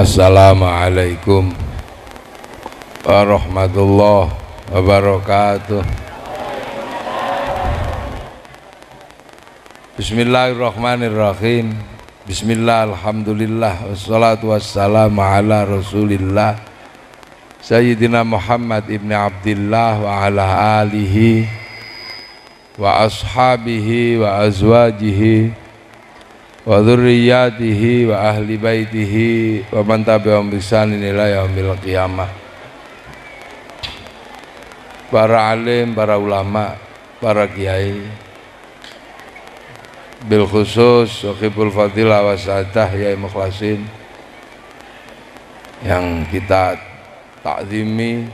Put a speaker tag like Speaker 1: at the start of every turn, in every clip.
Speaker 1: Assalamualaikum warahmatullahi wabarakatuh. Bismillahirrahmanirrahim. Bismillah, alhamdulillah, wassalatu wassalamu ala rasulillah Sayyidina Muhammad ibn Abdillah wa ala alihi wa ashabihi wa azwajihi wa dzurriyyatihi wa ahli baitihi wa man tabi'ahum bi ihsanin ila yaumil qiyamah. Para alim, para ulama, para kiai, bil khusus Sohibul Fadilah wa Sa'adah Yai Mukhlasin yang kita takzimi,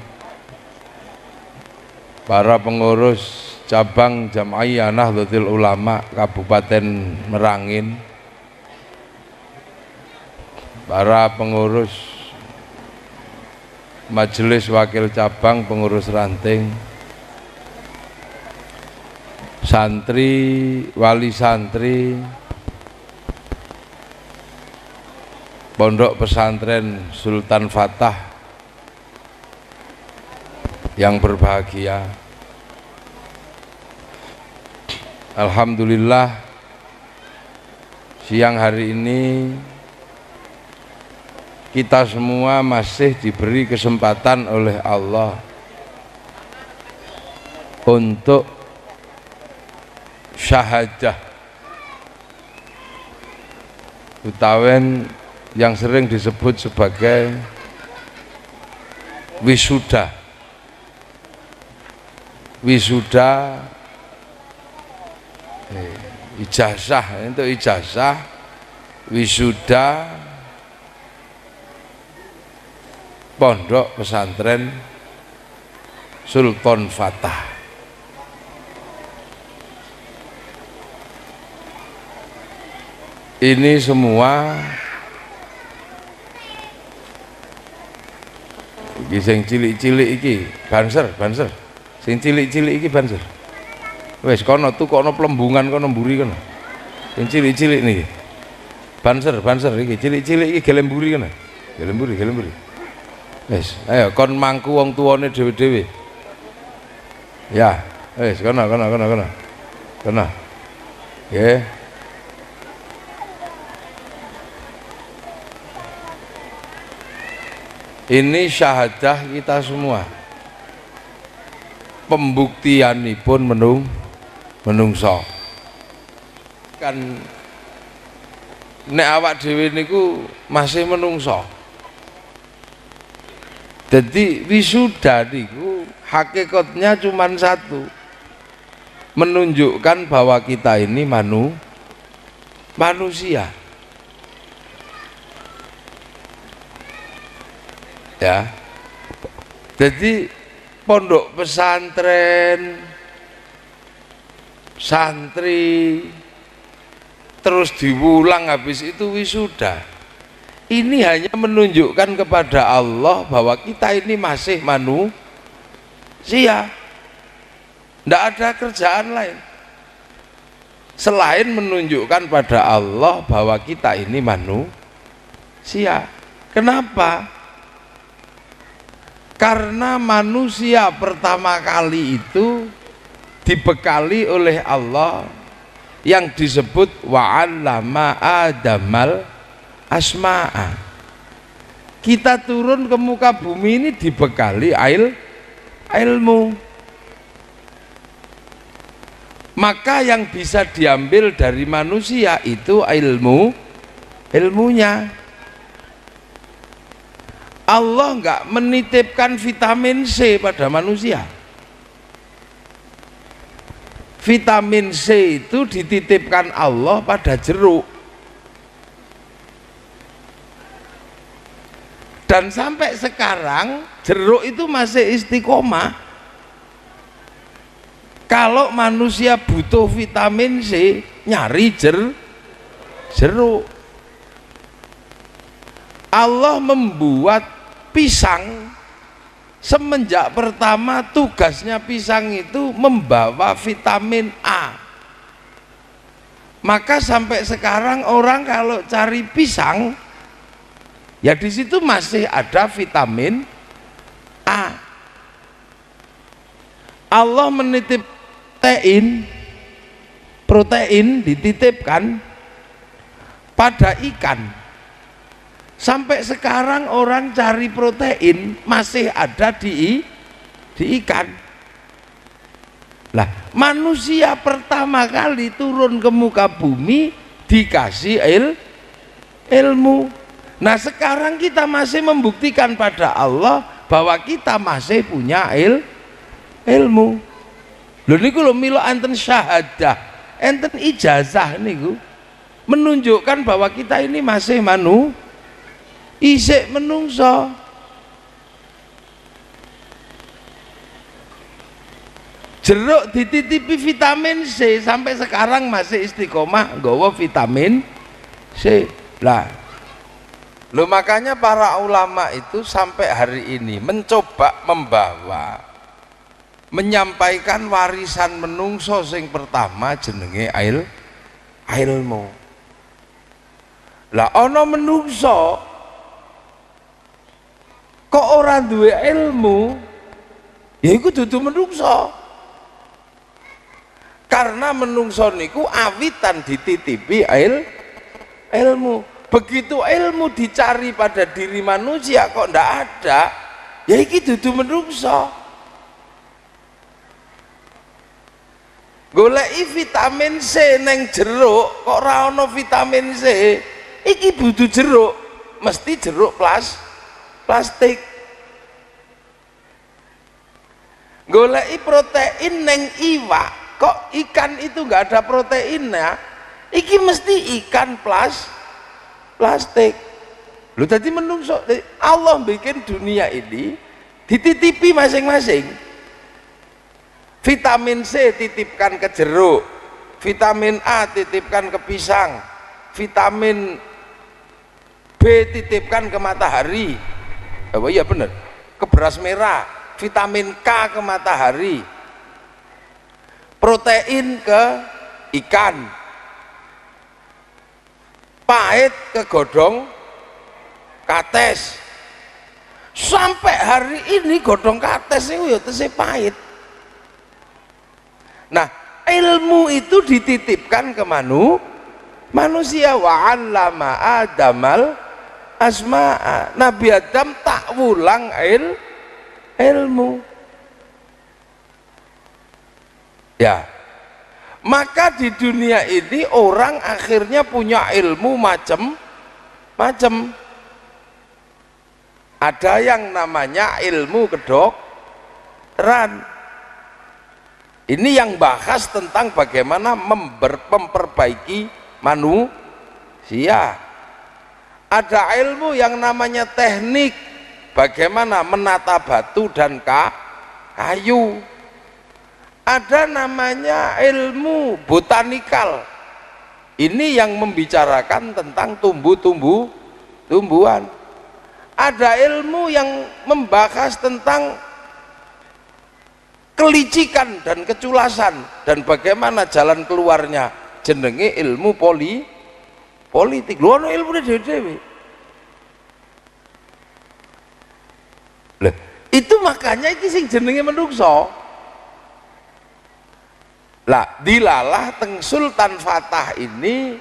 Speaker 1: para pengurus cabang Jam'iyah Nahdlatul Ulama Kabupaten Merangin, para pengurus majelis wakil cabang, pengurus ranting, santri, wali santri, pondok pesantren Sultan Fatah yang berbahagia. Alhamdulillah, siang hari ini kita semua masih diberi kesempatan oleh Allah untuk syahadah, utawen yang sering disebut sebagai wisuda. Wisuda ijazah, untuk ijazah wisuda pondok pesantren Sultan Fatah. Ini semua iki sing cilik-cilik iki banser sing cilik-cilik iki banser. Wes kono kono pelembungan kono mburi kono. Sing cilik-cilik niki. Banser iki cilik-cilik iki gelem mburi kono. Gelem mburi. Wes, ayo kon mangku wong tuane dhewe-dhewe. Ya, wes kono. Kono. Nggih. Ini syahadah kita semua. Pembuktianipun menungso. Kan nek awak dhewe niku masih menungso. Jadi wisuda niku hakikatnya cuma satu, menunjukkan bahwa kita ini manusia. Ya. Jadi pondok pesantren, santri, terus diulang habis itu wisuda. Ini hanya menunjukkan kepada Allah bahwa kita ini masih manusia. Tidak ada kerjaan lain selain menunjukkan pada Allah bahwa kita ini manusia. Kenapa? Karena manusia pertama kali itu dibekali oleh Allah yang disebut wa'allama adamal asma'a. Kita turun ke muka bumi ini dibekali ilmu. Maka yang bisa diambil dari manusia itu ilmunya. Allah enggak menitipkan vitamin C pada manusia. Vitamin C itu dititipkan Allah pada jeruk. Dan sampai sekarang jeruk itu masih istiqomah. Kalau manusia butuh vitamin C, nyari jeruk. Allah membuat pisang, semenjak pertama tugasnya pisang itu membawa vitamin A. Maka sampai sekarang orang kalau cari pisang Ya di situ masih ada vitamin A. Allah menitip protein dititipkan pada ikan. Sampai sekarang orang cari protein masih ada di ikan. Lah, manusia pertama kali turun ke muka bumi dikasih ilmu. Nah, sekarang kita masih membuktikan pada Allah bahwa kita masih punya ilmu. Lho niku lho mila enten syahadah, enten ijazah niku menunjukkan bahwa kita ini masih isik menungso. Jeruk dititipi vitamin C sampai sekarang masih istiqomah nggawa vitamin C. Lah, lo makanya para ulama itu sampai hari ini mencoba menyampaikan warisan menungso sing pertama jenenge ilmu. Lah ana menungso kok ora duwe ilmu, ya iku dudu menungso. Karena menungso niku awitan dititipi ilmu. Begitu ilmu dicari pada diri manusia kok ndak ada, ya iki dudu menungso. Goleki vitamin C neng jeruk kok ora ana vitamin C, iki butuh jeruk, mesti jeruk plastik. Goleki protein neng iwak kok ikan itu nggak ada proteinnya, iki mesti ikan plastik. Lu tadi menungso Allah bikin dunia ini dititipi masing-masing. Vitamin C titipkan ke jeruk, vitamin A titipkan ke pisang, vitamin B titipkan ke matahari. Oh iya bener, ke beras merah, vitamin K ke matahari, protein ke ikan, pahit ke godong kates. Sampai hari ini godong kates itu ya tesih pahit. Nah, ilmu itu dititipkan ke manusia. Wa 'allama Adamal asma'a. Nabi Adam tak wulang ilmu. Ya, maka di dunia ini orang akhirnya punya ilmu macam-macam. Ada yang namanya ilmu kedokteran. Ini yang bahas tentang bagaimana memperbaiki manusia. Ada ilmu yang namanya teknik, bagaimana menata batu dan kayu. Ada namanya ilmu botanikal, ini yang membicarakan tentang tumbuhan. Ada ilmu yang membahas tentang kelicikan dan keculasan dan bagaimana jalan keluarnya, jenenge ilmu politik. Lho ana ilmune dhewe-dhewe. Lah, itu makanya iki sing jenenge menungso. Lah, dilalah teng Sultan Fatah ini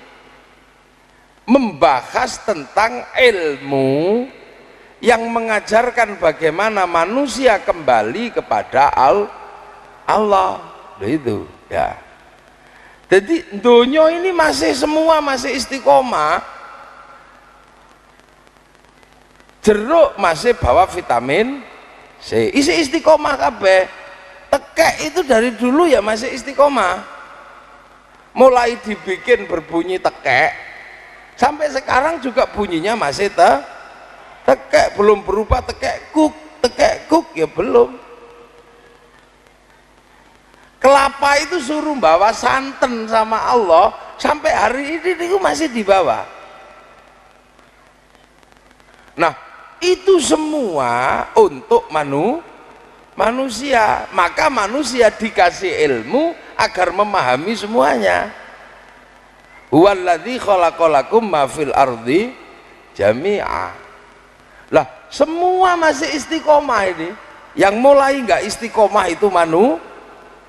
Speaker 1: membahas tentang ilmu yang mengajarkan bagaimana manusia kembali kepada Allah. Itu ya. Jadi dunia ini semua masih istiqomah. Jeruk masih bawa vitamin C, isi istiqomah kabeh. Tekek itu dari dulu ya masih istiqomah. Mulai dibikin berbunyi tekek sampai sekarang juga bunyinya masih tekek, belum berubah tekek kuk ya belum. Kelapa itu suruh bawa santen sama Allah, sampai hari ini itu masih dibawa. Nah, itu semua untuk manusia. Maka manusia dikasih ilmu agar memahami semuanya. Huwallazi khalaqalakum ma fil ardi jami'a. Lah semua masih istiqomah ini. Yang mulai nggak istiqomah itu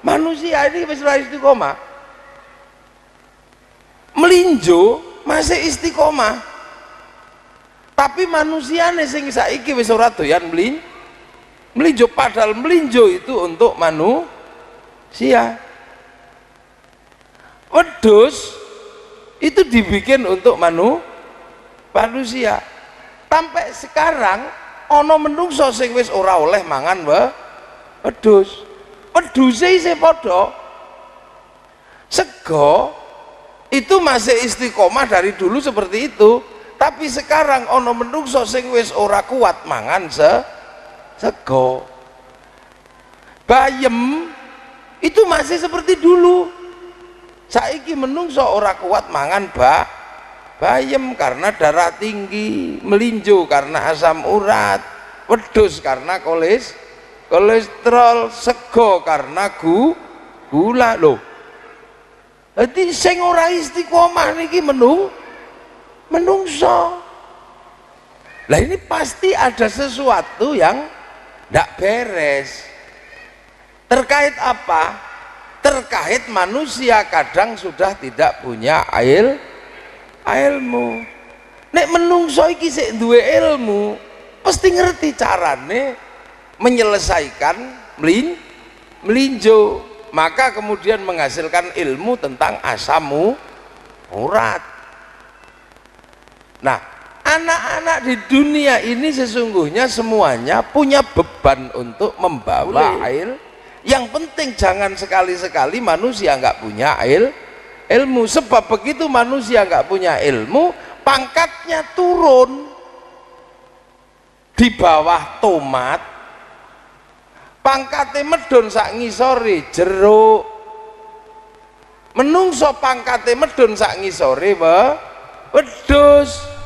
Speaker 1: manusia ini wis ora istiqomah. Melinjo masih istiqomah. Tapi manusiane sing saiki wis ora doyan melinjo, padahal melinjo itu untuk manusia. Wedhus itu dibikin untuk manusia. Sampai sekarang ana menungso sing wis ora oleh mangan wedhus. Wedhuse isih padha. Sego itu masih istiqomah dari dulu seperti itu. Tapi sekarang ana menungso sing wis ora kuat mangan sego. Bayem itu masih seperti dulu. Saiki menungso ora kuat mangan bayem karena darah tinggi, melinjo karena asam urat, wedhus karena kolesterol, sego karena gula loh. Jadi sing ora istiqomah niki menungso. Lah ini pasti ada sesuatu yang tidak beres. Terkait apa? Terkait manusia kadang sudah tidak punya ilmu. Nek menungso iki sik duwe ilmu, pasti ngerti carane menyelesaikan melinjo. Maka kemudian menghasilkan ilmu tentang asam urat. Nah, anak-anak di dunia ini sesungguhnya semuanya punya beban untuk membawa ilmu. Yang penting jangan sekali-sekali manusia nggak punya ilmu. Sebab begitu manusia nggak punya ilmu, pangkatnya turun di bawah tomat, pangkate medun sak ngisore jeruk. Menungso pangkate medun sak ngisore wedhus.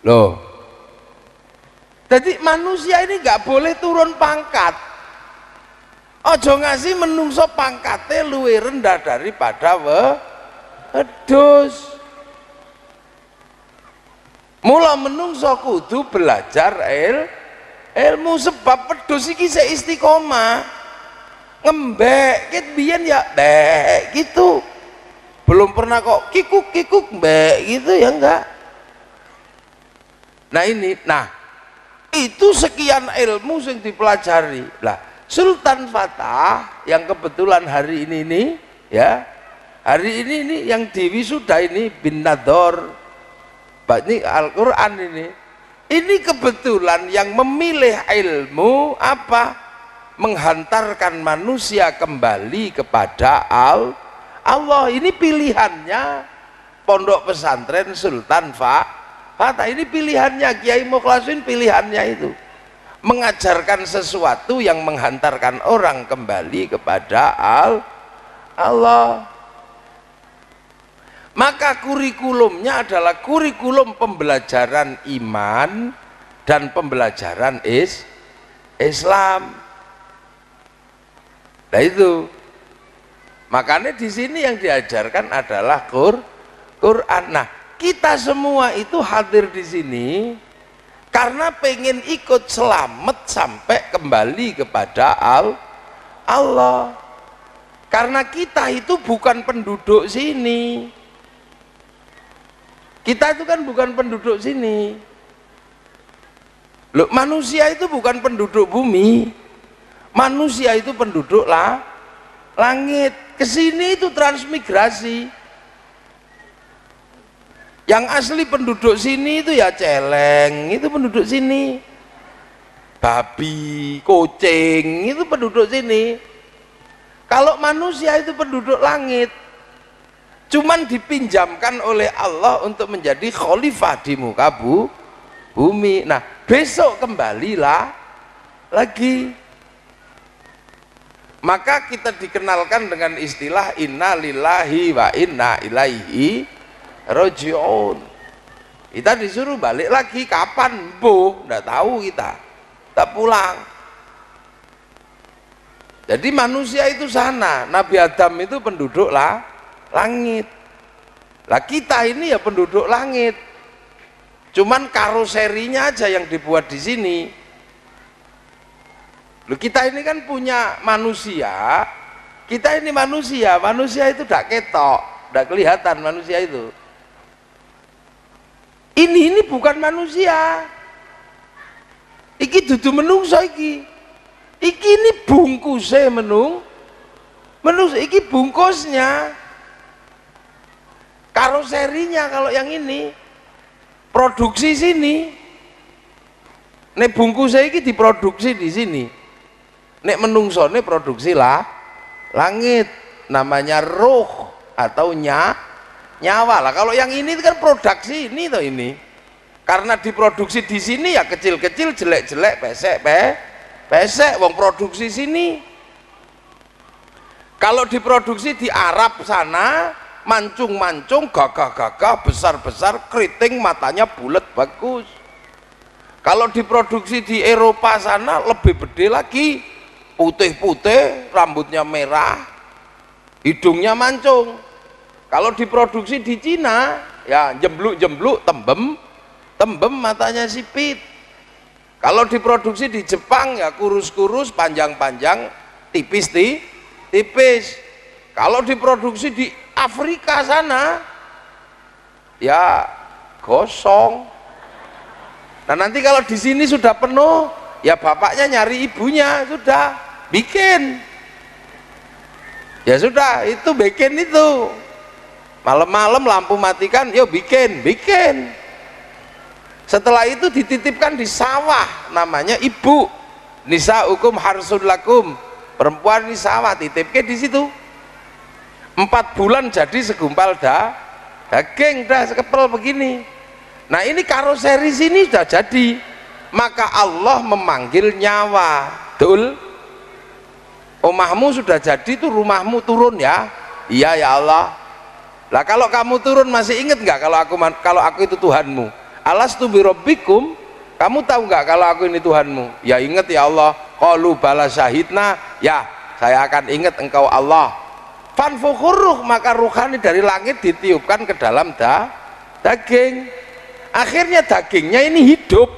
Speaker 1: Loh, jadi manusia ini nggak boleh turun pangkat. Ojo ngasih menungso pangkate luwih rendah daripada wedhus. Mula menungso kudu belajar ilmu, sebab wedhus iki sik istiqomah. Ngembek ket biyen ya bek gitu. Belum pernah kok kikuk mbek gitu ya enggak. Nah ini, itu sekian ilmu yang dipelajari. Lah, Sultan Fatah yang kebetulan hari ini ya, hari ini yang diwisuda ini bin Nador, ini Al-Quran ini kebetulan yang memilih ilmu apa? Menghantarkan manusia kembali kepada Allah. Ini pilihannya Pondok Pesantren Sultan Fatah. Ini pilihannya Kiai Mukhlasin, pilihannya itu mengajarkan sesuatu yang menghantarkan orang kembali kepada Allah. Maka kurikulumnya adalah kurikulum pembelajaran iman dan pembelajaran Islam. Nah itu, makanya di sini yang diajarkan adalah Quran. Nah, kita semua itu hadir di sini karena pengen ikut selamat sampai kembali kepada Allah. Karena kita itu bukan penduduk sini. Kita itu kan bukan penduduk sini. Loh, manusia itu bukan penduduk bumi. Manusia itu penduduk langit. Kesini itu transmigrasi. Yang asli penduduk sini itu ya celeng, itu penduduk sini. Babi, kucing, itu penduduk sini. Kalau manusia itu penduduk langit, cuman dipinjamkan oleh Allah untuk menjadi khalifah di muka bumi. Nah, besok kembalilah lagi. Maka kita dikenalkan dengan istilah inna lillahi wa inna ilaihi raji'un. Kita disuruh balik lagi, kapan? Nggak tahu kita. Tak pulang. Jadi manusia itu sana, Nabi Adam itu penduduk langit. Lah kita ini ya penduduk langit. cuman karoserinya aja yang dibuat di sini. Loh, kita ini kan punya manusia, kita ini manusia itu tidak ketok, tidak kelihatan manusia itu. Ini bukan manusia, iki dudu menungso iki ini bungkusnya menungso, iki bungkusnya, karoserinya. Kalau yang ini produksi sini, nek bungkusnya iki diproduksi di sini, nek menungso nek produksi lah langit, namanya ruh atau nyawa lah. Kalau yang ini kan produksi ini toh, ini karena diproduksi di sini ya kecil-kecil, jelek-jelek, pesek, wong produksi sini. Kalau diproduksi di Arab sana, mancung-mancung, gagah-gagah, besar-besar, keriting, matanya bulat, bagus. Kalau diproduksi di Eropa sana lebih gede lagi, putih-putih, rambutnya merah, hidungnya mancung. Kalau diproduksi di Cina ya jembluk-jembluk, tembem, matanya sipit. Kalau diproduksi di Jepang ya kurus-kurus, panjang-panjang, tipis. Kalau diproduksi di Afrika sana ya gosong. Nah, nanti kalau di sini sudah penuh ya bapaknya nyari ibunya, sudah bikin, ya sudah itu bikin itu. Malam-malam lampu matikan, yuk bikin. Setelah itu dititipkan di sawah, namanya ibu. Nisaukum harsul lakum, perempuan di sawah, titipnya di situ. 4 bulan jadi segumpal daging, dah sekepel begini. Nah, ini karoseri sini sudah jadi, maka Allah memanggil nyawa. Betul? Omahmu sudah jadi tuh, rumahmu turun ya. Iya ya Allah. Lah kalau kamu turun masih inget nggak kalau aku itu Tuhanmu? Alastu birabbikum, kamu tahu nggak kalau aku ini Tuhanmu? Ya inget ya Allah. Qalu bala syahidna, ya saya akan ingat engkau Allah. Fanfukhurruh, maka ruhani dari langit ditiupkan ke dalam daging. Akhirnya dagingnya ini hidup.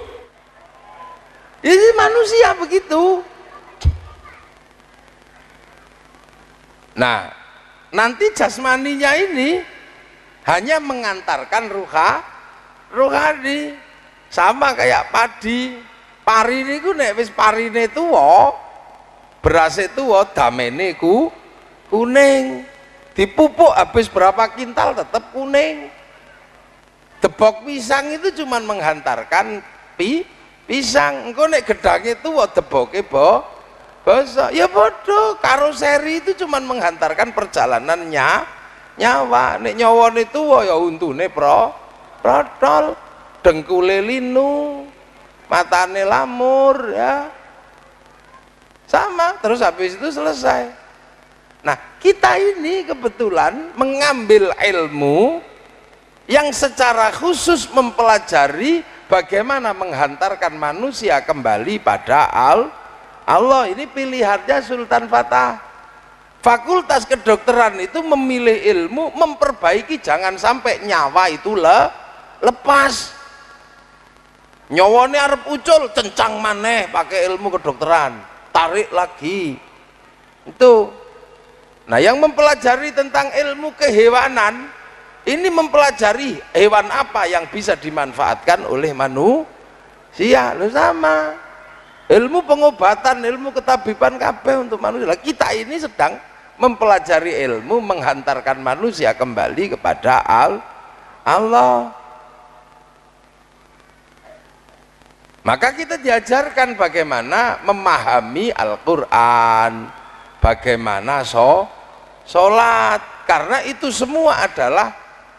Speaker 1: Ini manusia begitu. Nah, nanti jasmaninya ini hanya mengantarkan ruhani, sama kayak padi. Pari niku nek wis parine tuwa, berase tuwa, damene kuning. Dipupuk habis berapa kintal tetap kuning. Debok pisang itu cuman menghantarkan pisang. Engko nek gedange tuwa deboke basa. Ya bodoh, karoseri itu cuman menghantarkan perjalanan nyawa. Nek nyawane tuwa ya untune protol, dengkule linu, matane lamur, ya sama. Terus habis itu selesai. Nah, kita ini kebetulan mengambil ilmu yang secara khusus mempelajari bagaimana menghantarkan manusia kembali pada Allah. Ini pilihannya Sultan Fatah. Fakultas kedokteran itu memilih ilmu memperbaiki, jangan sampai nyawa itu lepas. Nyawane arep ucul, cencang maneh pakai ilmu kedokteran, tarik lagi. Itu. Nah, yang mempelajari tentang ilmu kehewanan ini mempelajari hewan apa yang bisa dimanfaatkan oleh manusia. Loh, sama. Ilmu pengobatan, ilmu ketabiban kabeh untuk manusia. Kita ini sedang mempelajari ilmu menghantarkan manusia kembali kepada Allah. Maka kita diajarkan bagaimana memahami Al-Quran, bagaimana sholat, karena itu semua adalah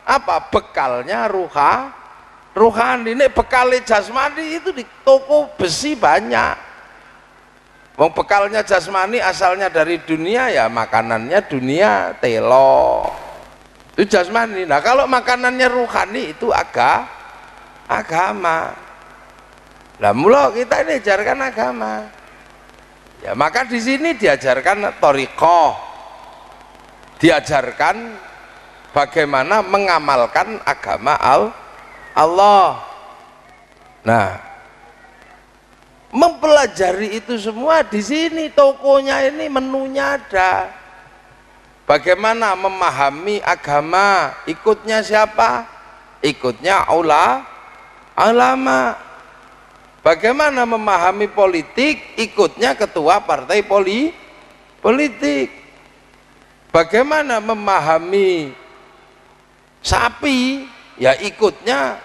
Speaker 1: apa? Bekalnya ruhani. Ini bekal jasmani itu di toko besi banyak. Wong bekalnya jasmani asalnya dari dunia, ya makanannya dunia, telo. Itu jasmani. Nah, kalau makanannya ruhani itu agama. Lah mula kita ini diajarkan agama. Ya, maka di sini diajarkan thariqah. Diajarkan bagaimana mengamalkan agama Allah. Nah, mempelajari itu semua di sini, tokonya ini, menunya ada. Bagaimana memahami agama, ikutnya siapa? Ikutnya ulama. Bagaimana memahami politik, ikutnya ketua partai politik. Bagaimana memahami sapi, ya ikutnya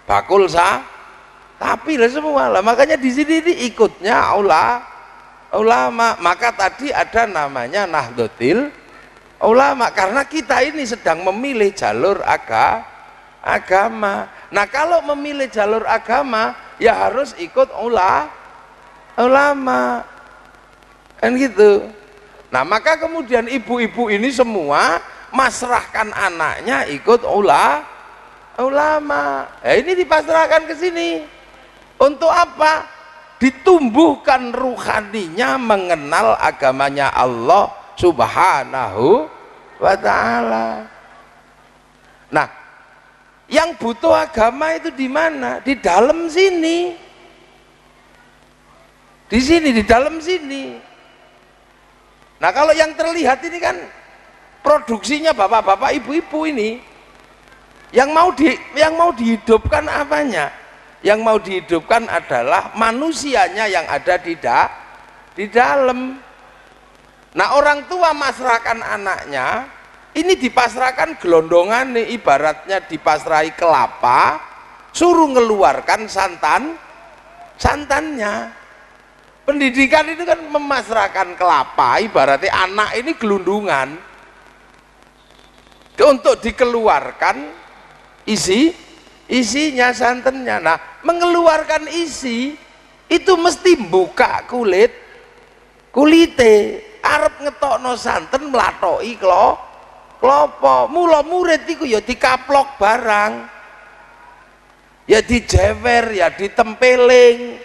Speaker 1: bakul sapi lah semua lah. Makanya di sini ini ikutnya ulama. Maka tadi ada namanya Nahdlatul Ulama, karena kita ini sedang memilih jalur agama. Nah, kalau memilih jalur agama ya harus ikut ulama, kan gitu. Nah, maka kemudian ibu-ibu ini semua masrahkan anaknya ikut ulama. Ini dipasrahkan ke sini untuk apa? Ditumbuhkan ruhaninya, mengenal agamanya Allah Subhanahu wa ta'ala. Nah, yang butuh agama itu di mana? Di dalam sini. Di sini, di dalam sini. Nah, kalau yang terlihat ini kan produksinya bapak-bapak, ibu-ibu ini, yang mau dihidupkan apanya? Yang mau dihidupkan adalah manusianya yang ada di dalam. Nah, orang tua masrahkan anaknya, ini dipasrahkan gelondongan nih, ibaratnya dipasrahi kelapa, suruh ngeluarkan santannya. Pendidikan itu kan memasrahkan kelapa, ibaratnya anak ini gelundungan untuk dikeluarkan isinya, santannya. Nah, mengeluarkan isi itu mesti buka kulite, arep ngetokno santen mlathoki klopo. Mula murid iku ya dikaplok barang, ya dijewer, ya ditempeling,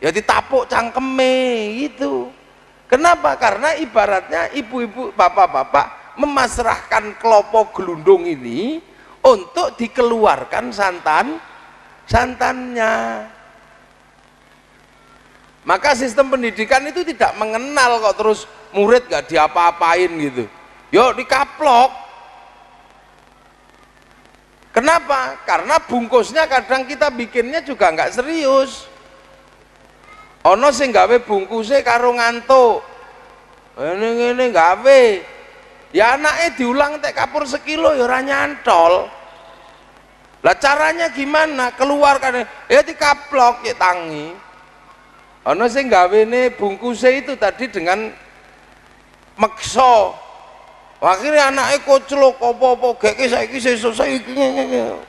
Speaker 1: ya ditapuk cangkeme gitu. Kenapa? Karena ibaratnya ibu-ibu, bapak-bapak memasrahkan klopo gelundung ini untuk dikeluarkan santannya. Maka sistem pendidikan itu tidak mengenal kok terus murid gak diapa-apain gitu. Yuk dikaplok. Kenapa? Karena bungkusnya kadang kita bikinnya juga nggak serius. Ono sing gawe bungkusnya karo ngantuk. Ini gawe. Ya anaknya diulang tek kapur sekilo ya ora nyantol. Lah caranya gimana? Keluarkan ya dikaplok ya tangi. Ono sing gawene bungkusnya itu tadi dengan meksa. Akhirnya anaknya koclok apa-apa geke saiki selesai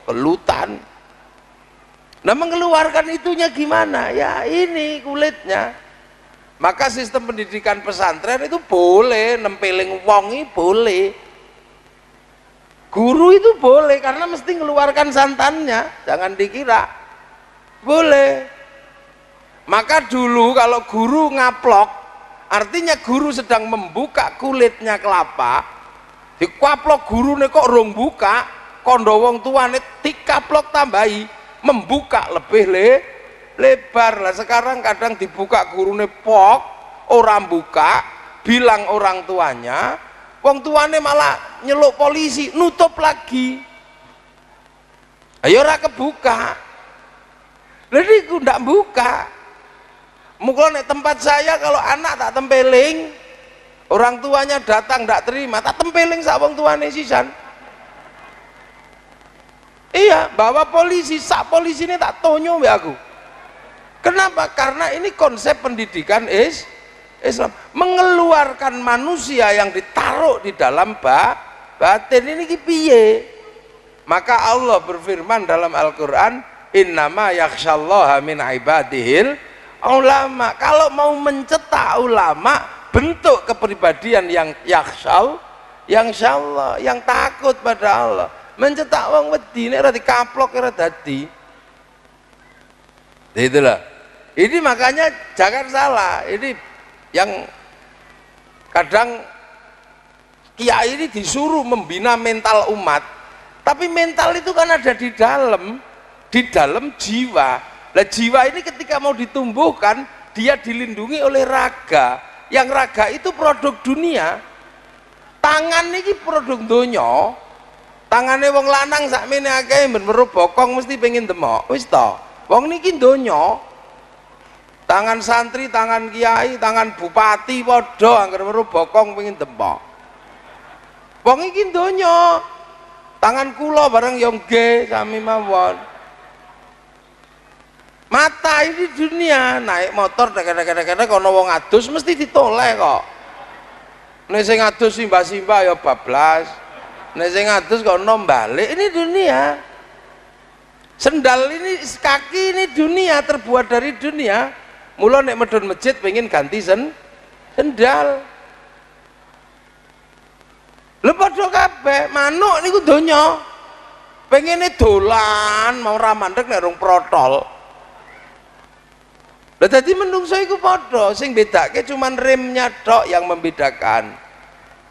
Speaker 1: kelutan. Nah, mengeluarkan itunya gimana? Ya ini kulitnya. Maka sistem pendidikan pesantren itu boleh nempeling wongi, boleh. Guru itu boleh karena mesti mengeluarkan santannya, jangan dikira. Boleh. Maka dulu kalau guru ngaplok, artinya guru sedang membuka kulitnya kelapa, dikaplok gurune kok rong buka, kondo wong tuane dikaplok tambahi, membuka lebih lebar. Lah sekarang kadang dibuka gurune pok, orang buka, bilang orang tuanya, wong tuane malah nyeluk polisi, nutup lagi. Ayo ora kebuka. Jadi aku ndak buka. Mungkin tempat saya kalau anak tak tempeling, orang tuanya datang ndak terima, tak tempeling sak wong tuane sisan. Iya, bawa polisi, sak polisi ini tak tonyo mbak aku. Kenapa? Karena ini konsep pendidikan Islam, mengeluarkan manusia yang ditaruh di dalam batin ini piye. Maka Allah berfirman dalam Al-Quran, innama yakhsyallaha min ibadihil ulama. Kalau mau mencetak ulama, bentuk kepribadian yang yakhsyallah, yang takut pada Allah, mencetak wong wedi nek ora dikaplok ora dadi. Itulah. Ini makanya jangan salah. Ini yang kadang kiai ini disuruh membina mental umat, tapi mental itu kan ada di dalam. di dalam jiwa. Nah, jiwa ini ketika mau ditumbuhkan, dia dilindungi oleh raga. Yang raga itu produk dunia. Tangan ini produk donya. Tangane wong lanang sakmene akeh ben weruh bokong mesti pengen demok. Wis to. Wong niki donya. Tangan santri, tangan kiai, tangan bupati padha anggere weruh bokong pengen demok. Wong iki donya. Tangan kula bareng yo nggih sami mawon. Mata ini dunia, naik motor kadang-kadang kono wong adus mesti ditoleh kok. Nek sing adus simbah-simbah ya bablas. Nek sing adus kono balik, ini dunia. Sendal ini kaki ini dunia, terbuat dari dunia. Mula nek medun masjid pengen ganti sendal. Lha padha kabeh, manuk niku donya. Pengene dolan mau ra mandeg nek rung protol. Lah dadi menungso iku padha, sing bedake cuman remnya tok yang membedakan.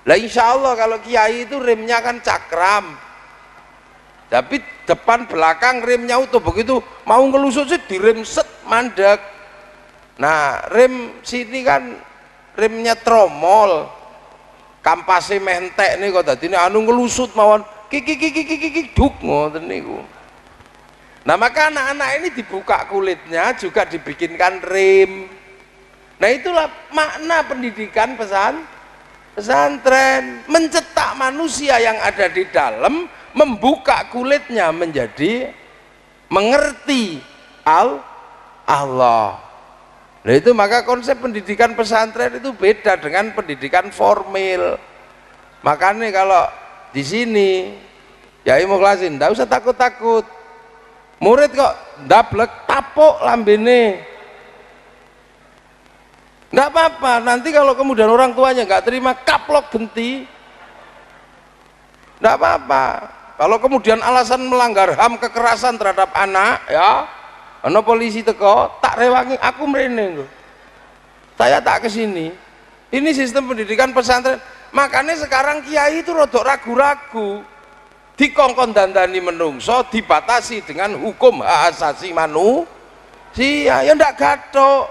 Speaker 1: Lah insyaallah kalau kiai itu remnya kan cakram. Tapi depan belakang remnya utuh, begitu mau ngelusut sih direm set mandek. Nah, rem sini kan remnya tromol. Kampase mentek nih kok dadi anu ngelusut mawon kiki duk ngoten niku. Nah, maka anak-anak ini dibuka kulitnya juga dibikinkan rem. Nah, itulah makna pendidikan pesantren, mencetak manusia yang ada di dalam, membuka kulitnya menjadi mengerti Allah. Nah, itu maka konsep pendidikan pesantren itu beda dengan pendidikan formal. Makanya kalau di sini ya mukhlasin enggak usah takut-takut. Murid kok ndablek tapuk lambene. Enggak apa-apa, nanti kalau kemudian orang tuanya enggak terima kaplok genti. Enggak apa-apa. Kalau kemudian alasan melanggar HAM kekerasan terhadap anak, ya, ana polisi teko, tak rewangi aku mrene lho. Saya tak kesini. Ini sistem pendidikan pesantren. Makanya sekarang kiai itu rodok ragu-ragu. Dikongkon dandani menungso dibatasi dengan hukum hak asasi manusia. Ya ndak gathok.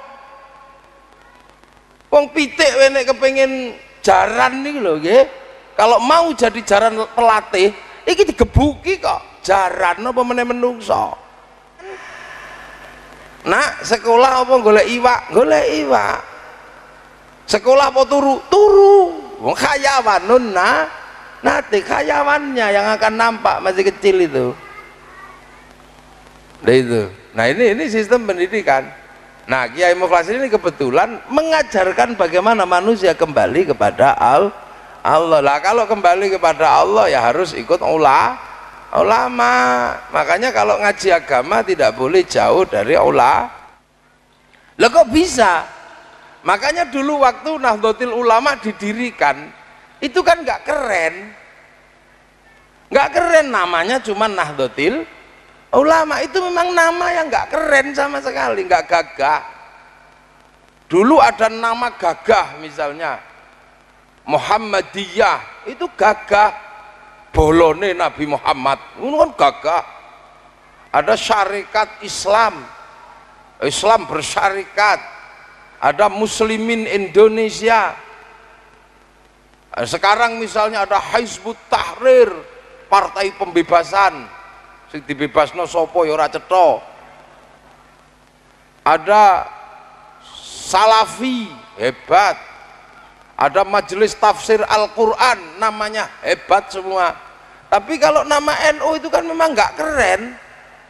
Speaker 1: Wong pitik nek kepengin jaran nih lho nggih. Kalau mau jadi jaran pelatih, iki digebuki kok. Jaran apa meneh menungso. Nak sekolah apa golek iwak? Golek iwak. Sekolah apa turu? Wong khayawanun nanti khayawannya yang akan nampak masih kecil itu. Nah itu. Nah ini sistem pendidikan. Nah, Kiai Mukhlasin ini kebetulan mengajarkan bagaimana manusia kembali kepada Allah. Lah kalau kembali kepada Allah ya harus ikut ulama. Makanya kalau ngaji agama tidak boleh jauh dari ulama. Lah kok bisa? Makanya dulu waktu Nahdlatul Ulama didirikan itu kan nggak keren, namanya cuma Nahdlatul Ulama. Itu memang nama yang nggak keren sama sekali, nggak gagah. Dulu ada nama gagah misalnya Muhammadiyah, itu gagah, bolone Nabi Muhammad, itu kan gagah. Ada syarikat Islam bersyarikat, ada Muslimin Indonesia. Sekarang misalnya ada Hizbut Tahrir, partai pembebasan, sing dibebasno sapa ya ora cetha. Ada Salafi, hebat. Ada Majelis Tafsir Al-Quran, namanya hebat semua. Tapi kalau nama NU itu kan memang nggak keren.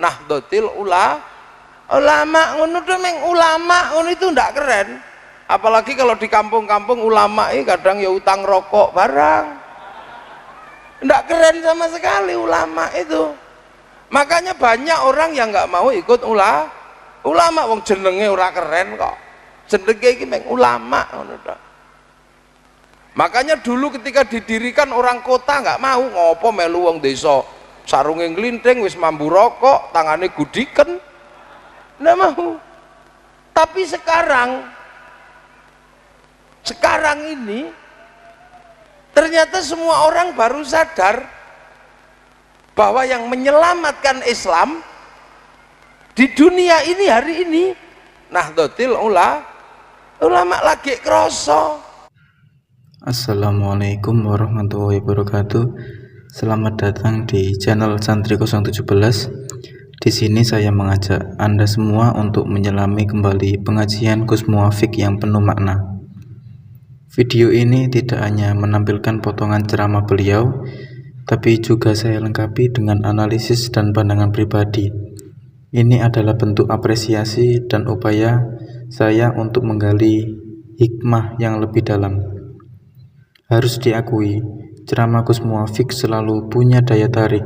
Speaker 1: Nahdlatul Ulama ngono ulama ngono itu ndak keren. Apalagi kalau di kampung-kampung ulama ini kadang ya utang rokok barang. Ndak keren sama sekali ulama itu. Makanya banyak orang yang nggak mau ikut ulama wong jenenge ora keren kok. Jenenge iki meng ulama ngono tok. Makanya dulu ketika didirikan orang kota nggak mau, ngopo melu wong desa sarunge nglinting wis mambu rokok, tangane gudiken. Nggak mau. Tapi sekarang ini ternyata semua orang baru sadar bahwa yang menyelamatkan Islam di dunia ini hari ini Nahdlatul Ulama lagi kroso.
Speaker 2: Assalamualaikum warahmatullahi wabarakatuh. Selamat datang di channel Santri 017. Di sini saya mengajak Anda semua untuk menyelami kembali pengajian Gus Muwafiq yang penuh makna. Video ini tidak hanya menampilkan potongan ceramah beliau, tapi juga saya lengkapi dengan analisis dan pandangan pribadi. Ini adalah bentuk apresiasi dan upaya saya untuk menggali hikmah yang lebih dalam. Harus diakui, ceramah Gus Muwafiq selalu punya daya tarik.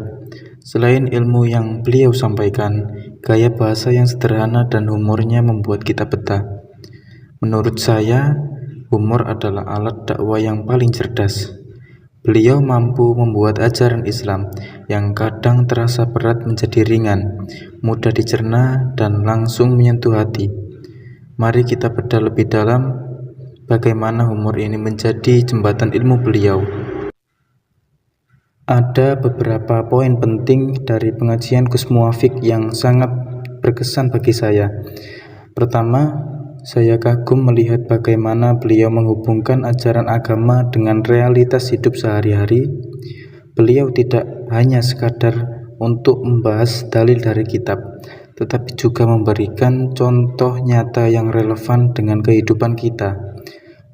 Speaker 2: Selain ilmu yang beliau sampaikan, gaya bahasa yang sederhana dan humornya membuat kita betah. Menurut saya, humor adalah alat dakwah yang paling cerdas. Beliau mampu membuat ajaran Islam yang kadang terasa berat menjadi ringan, mudah dicerna, dan langsung menyentuh hati. Mari kita bedah lebih dalam bagaimana humor ini menjadi jembatan ilmu beliau. Ada beberapa poin penting dari pengajian Gus Muwafiq yang sangat berkesan bagi saya. Pertama, saya kagum melihat bagaimana beliau menghubungkan ajaran agama dengan realitas hidup sehari-hari. Beliau tidak hanya sekadar untuk membahas dalil dari kitab, tetapi juga memberikan contoh nyata yang relevan dengan kehidupan kita,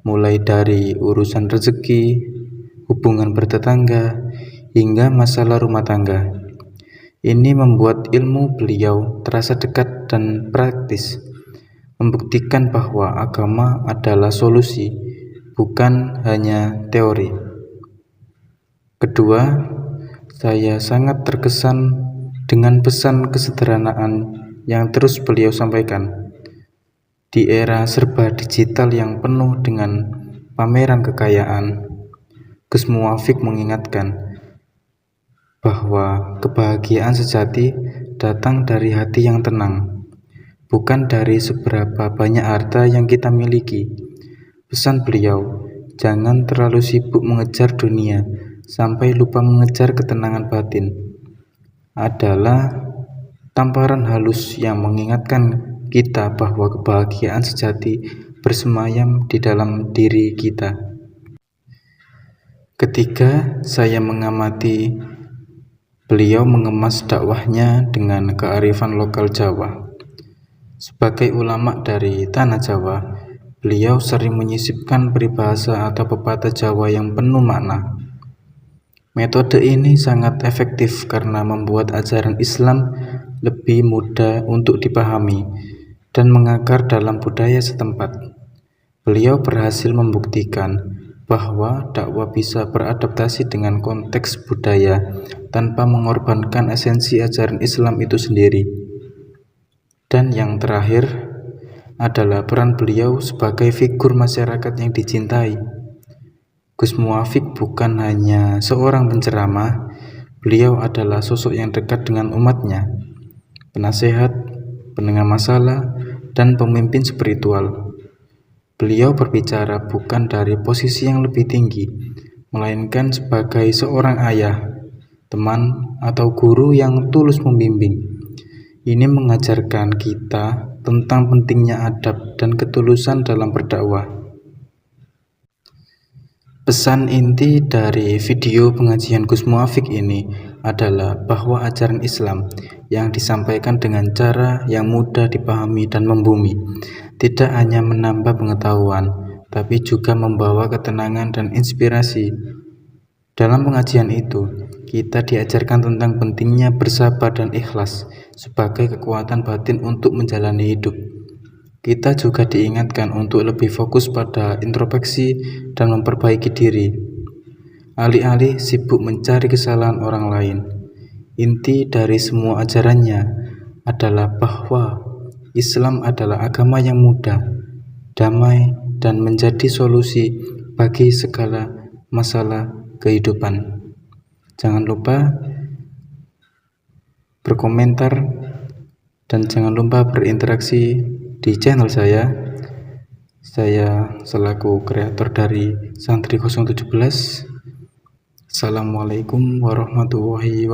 Speaker 2: mulai dari urusan rezeki, hubungan bertetangga, hingga masalah rumah tangga. Ini membuat ilmu beliau terasa dekat dan praktis, membuktikan bahwa agama adalah solusi, bukan hanya teori. Kedua, saya sangat terkesan dengan pesan kesederhanaan yang terus beliau sampaikan. Di era serba digital yang penuh dengan pameran kekayaan, Gus Muwafiq mengingatkan bahwa kebahagiaan sejati datang dari hati yang tenang, bukan dari seberapa banyak harta yang kita miliki. Pesan beliau, jangan terlalu sibuk mengejar dunia sampai lupa mengejar ketenangan batin, adalah tamparan halus yang mengingatkan kita bahwa kebahagiaan sejati bersemayam di dalam diri kita. Ketiga, saya mengamati beliau mengemas dakwahnya dengan kearifan lokal Jawa. Sebagai ulama dari tanah Jawa, beliau sering menyisipkan peribahasa atau pepatah Jawa yang penuh makna. Metode ini sangat efektif karena membuat ajaran Islam lebih mudah untuk dipahami dan mengakar dalam budaya setempat. Beliau berhasil membuktikan bahwa dakwah bisa beradaptasi dengan konteks budaya tanpa mengorbankan esensi ajaran Islam itu sendiri. Dan yang terakhir adalah peran beliau sebagai figur masyarakat yang dicintai. Gus Muwafiq bukan hanya seorang penceramah, beliau adalah sosok yang dekat dengan umatnya, penasehat, penengah masalah, dan pemimpin spiritual. Beliau berbicara bukan dari posisi yang lebih tinggi, melainkan sebagai seorang ayah, teman, atau guru yang tulus membimbing. Ini mengajarkan kita tentang pentingnya adab dan ketulusan dalam berdakwah. Pesan inti dari video pengajian Gus Muwafiq ini adalah bahwa ajaran Islam yang disampaikan dengan cara yang mudah dipahami dan membumi tidak hanya menambah pengetahuan, tapi juga membawa ketenangan dan inspirasi. Dalam pengajian itu, kita diajarkan tentang pentingnya bersabar dan ikhlas sebagai kekuatan batin untuk menjalani hidup. Kita juga diingatkan untuk lebih fokus pada introspeksi dan memperbaiki diri, alih-alih sibuk mencari kesalahan orang lain. Inti dari semua ajarannya adalah bahwa Islam adalah agama yang mudah, damai, dan menjadi solusi bagi segala masalah kehidupan. Jangan lupa berkomentar dan jangan lupa berinteraksi di channel saya. Saya selaku kreator dari Santri 017. Assalamualaikum warahmatullahi wabarakatuh.